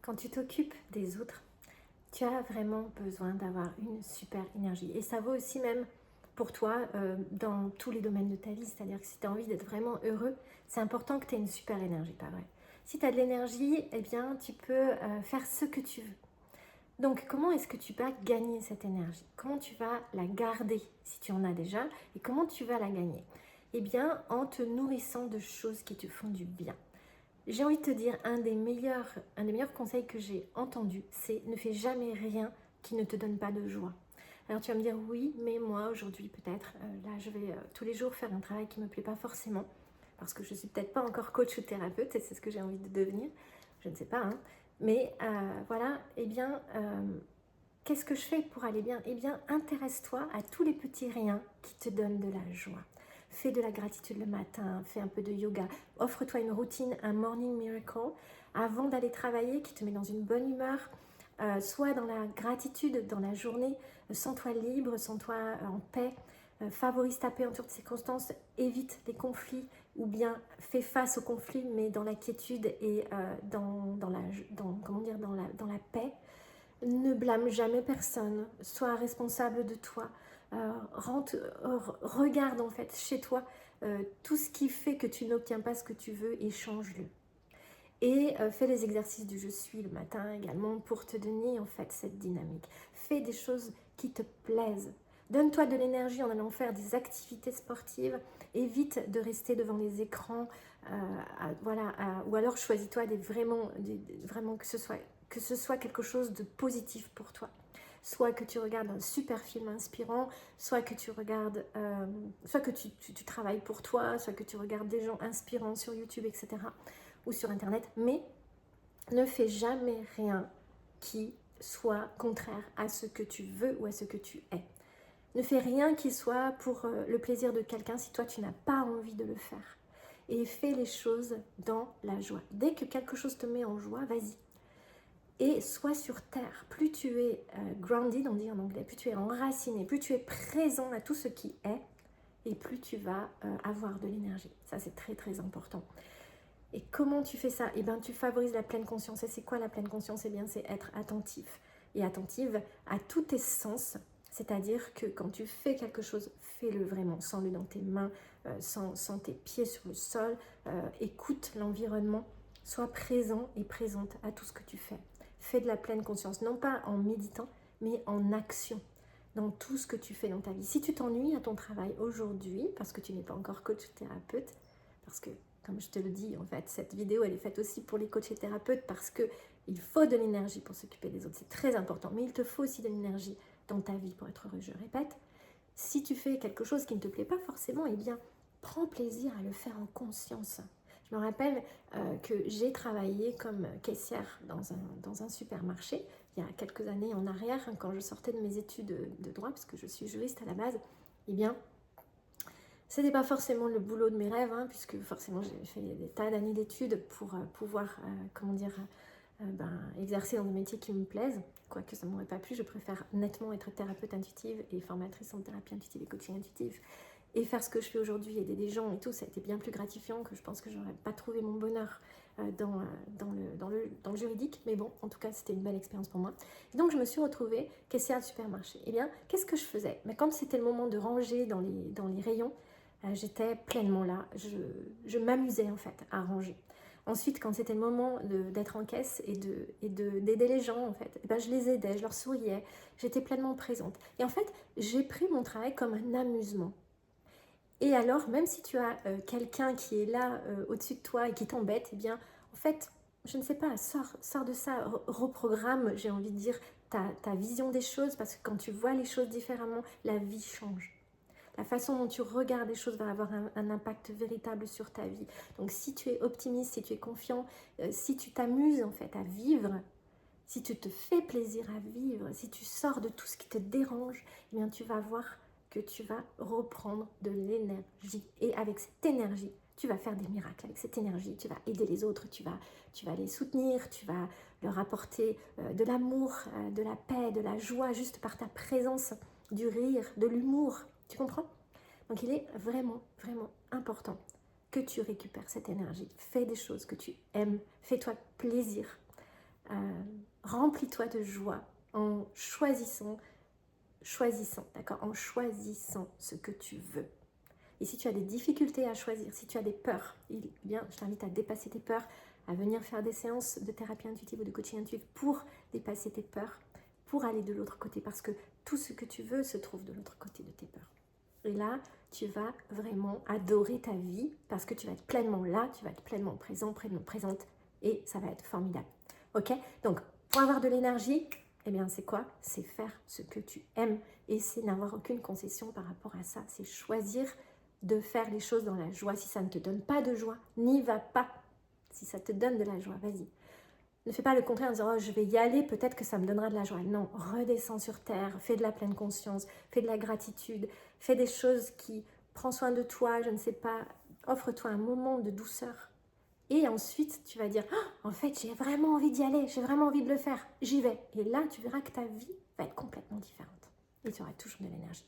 Quand tu t'occupes des autres, tu as vraiment besoin d'avoir une super énergie. Et ça vaut aussi même pour toi dans tous les domaines de ta vie. C'est-à-dire que si tu as envie d'être vraiment heureux, c'est important que tu aies une super énergie, pas vrai? Si tu as de l'énergie, eh bien, tu peux faire ce que tu veux. Donc, comment est-ce que tu vas gagner cette énergie? Comment tu vas la garder si tu en as déjà? Et comment tu vas la gagner? Eh bien, en te nourrissant de choses qui te font du bien. J'ai envie de te dire, un des meilleurs conseils que j'ai entendu, c'est ne fais jamais rien qui ne te donne pas de joie. Alors tu vas me dire, oui, mais moi aujourd'hui peut-être, là je vais tous les jours faire un travail qui ne me plaît pas forcément, parce que je ne suis peut-être pas encore coach ou thérapeute, et c'est ce que j'ai envie de devenir, je ne sais pas, hein. Mais voilà, eh bien, qu'est-ce que je fais pour aller bien? Eh bien, intéresse-toi à tous les petits riens qui te donnent de la joie. Fais de la gratitude le matin, fais un peu de yoga, offre-toi une routine, un morning miracle avant d'aller travailler qui te met dans une bonne humeur. Sois dans la gratitude dans la journée, sens-toi libre, sens-toi en paix, favorise ta paix en toutes circonstances, évite les conflits ou bien fais face aux conflits mais dans la quiétude et dans la paix. Ne blâme jamais personne, sois responsable de toi. Regarde en fait chez toi tout ce qui fait que tu n'obtiens pas ce que tu veux et change-le. Et fais les exercices du je suis le matin également pour te donner en fait cette dynamique. Fais des choses qui te plaisent. Donne-toi de l'énergie en allant faire des activités sportives. Évite de rester devant les écrans. Ou alors choisis-toi vraiment que ce soit quelque chose de positif pour toi. Soit que tu regardes un super film inspirant, soit que tu regardes, soit que tu travailles pour toi, soit que tu regardes des gens inspirants sur YouTube, etc. ou sur Internet. Mais ne fais jamais rien qui soit contraire à ce que tu veux ou à ce que tu es. Ne fais rien qui soit pour le plaisir de quelqu'un si toi tu n'as pas envie de le faire. Et fais les choses dans la joie. Dès que quelque chose te met en joie, vas-y. Et sois sur terre. Plus tu es grounded, on dit en anglais, plus tu es enraciné, plus tu es présent à tout ce qui est, et plus tu vas avoir de l'énergie. Ça, c'est très très important. Et comment tu fais ça? Eh bien, tu favorises la pleine conscience. Et c'est quoi la pleine conscience? Eh bien, c'est être attentif et attentive à tous tes sens. C'est-à-dire que quand tu fais quelque chose, fais-le vraiment. Sens-le dans tes mains, sens tes pieds sur le sol. Écoute l'environnement. Sois présent et présente à tout ce que tu fais. Fais de la pleine conscience, non pas en méditant, mais en action dans tout ce que tu fais dans ta vie. Si tu t'ennuies à ton travail aujourd'hui, parce que tu n'es pas encore coach ou thérapeute, parce que comme je te le dis, en fait, cette vidéo, elle est faite aussi pour les coachs et thérapeutes parce qu'il faut de l'énergie pour s'occuper des autres. C'est très important. Mais il te faut aussi de l'énergie dans ta vie pour être heureux. Je répète, si tu fais quelque chose qui ne te plaît pas forcément, eh bien, prends plaisir à le faire en conscience. Je me rappelle que j'ai travaillé comme caissière dans un supermarché il y a quelques années en arrière, quand je sortais de mes études de droit, parce que je suis juriste à la base. Eh bien, ce n'était pas forcément le boulot de mes rêves, hein, puisque forcément j'ai fait des tas d'années d'études pour pouvoir, exercer dans des métiers qui me plaisent. Quoique ça ne m'aurait pas plu, je préfère nettement être thérapeute intuitive et formatrice en thérapie intuitive et coaching intuitif. Et faire ce que je fais aujourd'hui, aider des gens et tout, ça a été bien plus gratifiant que je pense que je n'aurais pas trouvé mon bonheur dans le juridique. Mais bon, en tout cas, c'était une belle expérience pour moi. Et donc, je me suis retrouvée caissière de supermarché. Eh bien, qu'est-ce que je faisais? Mais quand c'était le moment de ranger dans les rayons, j'étais pleinement là. Je m'amusais en fait à ranger. Ensuite, quand c'était le moment d'être en caisse et d'aider les gens, en fait, je les aidais, je leur souriais, j'étais pleinement présente. Et en fait, j'ai pris mon travail comme un amusement. Et alors, même si tu as quelqu'un qui est là au-dessus de toi et qui t'embête, eh bien, en fait, je ne sais pas, sors de ça, reprogramme, j'ai envie de dire, ta vision des choses, parce que quand tu vois les choses différemment, la vie change. La façon dont tu regardes les choses va avoir un impact véritable sur ta vie. Donc si tu es optimiste, si tu es confiant, si tu t'amuses en fait à vivre, si tu te fais plaisir à vivre, si tu sors de tout ce qui te dérange, eh bien tu vas voir que tu vas reprendre de l'énergie. Et avec cette énergie, tu vas faire des miracles. Avec cette énergie, tu vas aider les autres, tu vas les soutenir, tu vas leur apporter de l'amour, de la paix, de la joie, juste par ta présence, du rire, de l'humour. Tu comprends? Donc il est vraiment, vraiment important que tu récupères cette énergie. Fais des choses que tu aimes, fais-toi plaisir. Remplis-toi de joie en choisissant, d'accord, en choisissant ce que tu veux. Et si tu as des difficultés à choisir, si tu as des peurs, bien, je t'invite à dépasser tes peurs, à venir faire des séances de thérapie intuitive ou de coaching intuitif pour dépasser tes peurs, pour aller de l'autre côté, parce que tout ce que tu veux se trouve de l'autre côté de tes peurs. Et là, tu vas vraiment adorer ta vie parce que tu vas être pleinement là, tu vas être pleinement présent, pleinement présente et ça va être formidable. Ok? Donc, pour avoir de l'énergie, eh bien, c'est quoi? C'est faire ce que tu aimes et c'est n'avoir aucune concession par rapport à ça. C'est choisir de faire les choses dans la joie. Si ça ne te donne pas de joie, n'y va pas. Si ça te donne de la joie, vas-y. Ne fais pas le contraire en disant oh, je vais y aller, peut-être que ça me donnera de la joie. Non, redescends sur terre, fais de la pleine conscience, fais de la gratitude, fais des choses qui prends soin de toi, je ne sais pas, offre-toi un moment de douceur. Et ensuite, tu vas dire oh, en fait, j'ai vraiment envie d'y aller, j'ai vraiment envie de le faire, j'y vais. Et là, tu verras que ta vie va être complètement différente et tu auras toujours de l'énergie.